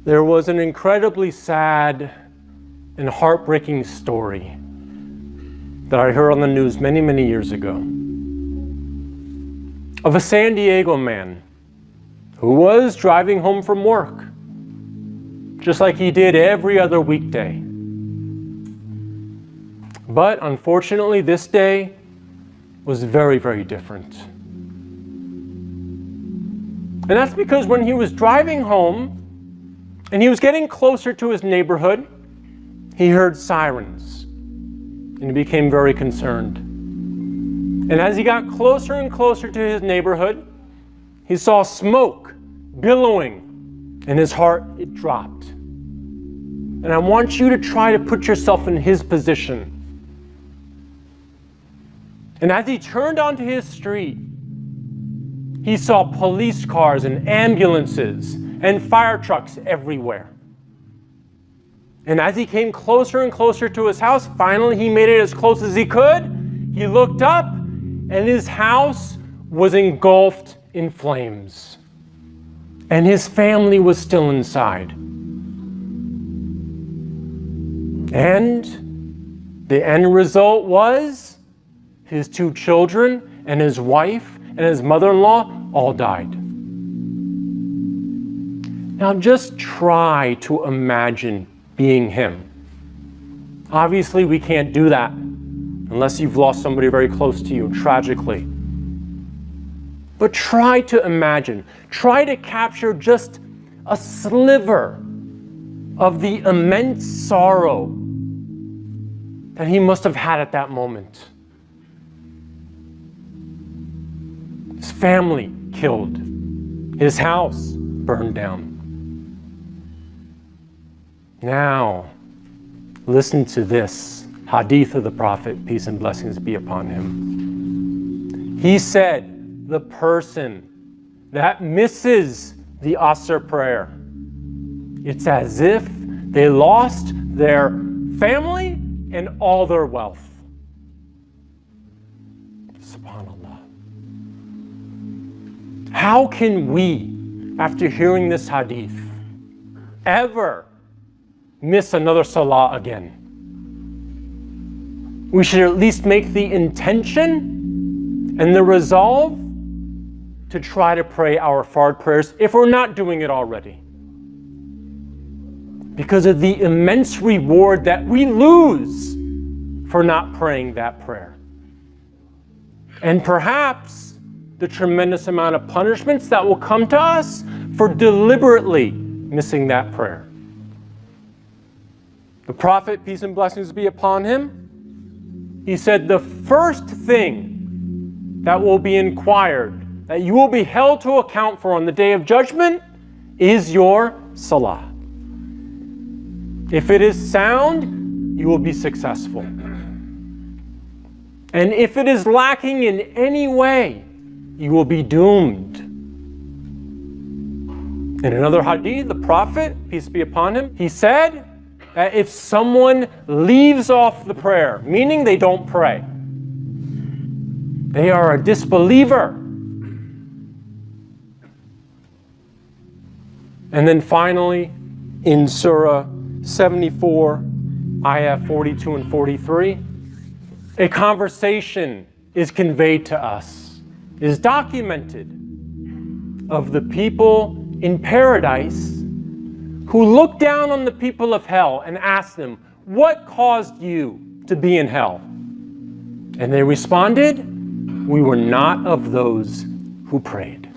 There was an incredibly sad and heartbreaking story that I heard on the news many, many years ago of a San Diego man who was driving home from work, just like he did every other weekday. But unfortunately, this day was very, very different. And that's because when he was driving home and he was getting closer to his neighborhood, he heard sirens and he became very concerned. And as he got closer and closer to his neighborhood, he saw smoke billowing and his heart, it dropped. And I want you to try to put yourself in his position. And as he turned onto his street, he saw police cars and ambulances and fire trucks everywhere. And as he came closer and closer to his house, finally he made it as close as he could. He looked up and his house was engulfed in flames. And his family was still inside. And the end result was his 2 children and his wife and his mother-in-law all died. Now just try to imagine being him. Obviously, we can't do that unless you've lost somebody very close to you, tragically. But try to imagine, try to capture just a sliver of the immense sorrow that he must have had at that moment. His family killed. His house burned down. Now, listen to this hadith of the Prophet, peace and blessings be upon him. He said, the person that misses the Asr prayer, it's as if they lost their family and all their wealth. How can we, after hearing this hadith, ever miss another Salah again? We should at least make the intention and the resolve to try to pray our Fard prayers if we're not doing it already. Because of the immense reward that we lose for not praying that prayer. And perhaps the tremendous amount of punishments that will come to us for deliberately missing that prayer. The Prophet, peace and blessings be upon him, he said the first thing that will be inquired, that you will be held to account for on the Day of Judgment, is your Salah. If it is sound, you will be successful. And if it is lacking in any way, you will be doomed. In another hadith, the Prophet, peace be upon him, he said that if someone leaves off the prayer, meaning they don't pray, they are a disbeliever. And then finally, in Surah 74, ayah 42 and 43, a conversation is conveyed to us, is documented, of the people in paradise who look down on the people of hell and ask them, what caused you to be in hell? And they responded, we were not of those who prayed.